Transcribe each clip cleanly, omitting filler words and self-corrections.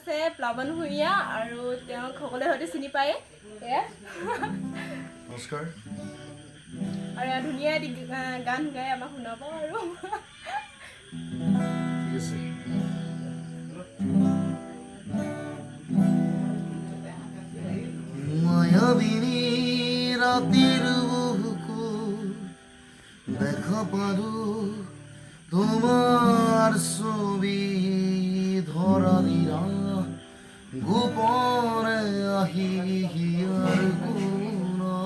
আছে প্লাৱন ভূঞা আৰু তেওঁক সকলোৱে হয়তো চিনি পায়ে এয়া নমস্কাৰ আৰু এয়া ধুনীয়া গান গাই আমাক শুনাব আৰু ঠিক আছে মায়াবিনী ৰাতেৰ বুকু দেখা পাৰু তোমাৰ ছবি ধৰা দিৰা গোপনে আহি হিয়াৰ গুণা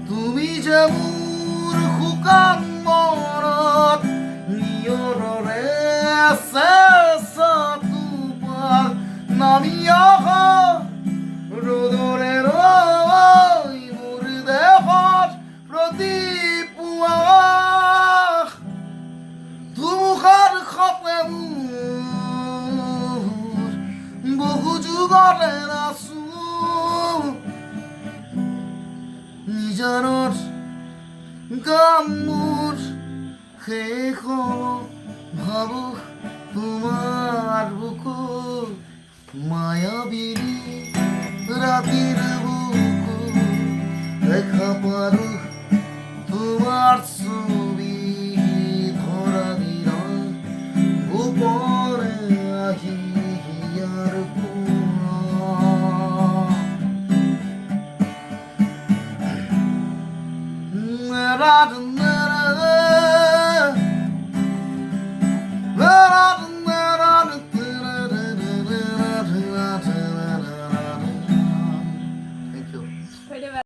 তুমি যে মোৰ শুকান মনত নিয়ৰৰে চেঁচা টোপাল নামি অহা ৰ'দৰে ৰৈ মোৰ দেহত প্ৰতিপুৱা ধুমুহাৰ সতে মোৰ বহু যুগলে নাচো নিজানত গামোৰ শেষ ভাবো তোমাৰ বুকু মায়াবিনী ৰাতিৰ বুকু দেখা পাৰো তোমাৰ ছবি ধৰা দিৰা গোপনে আহি হিয়াৰ কোণা ৰাত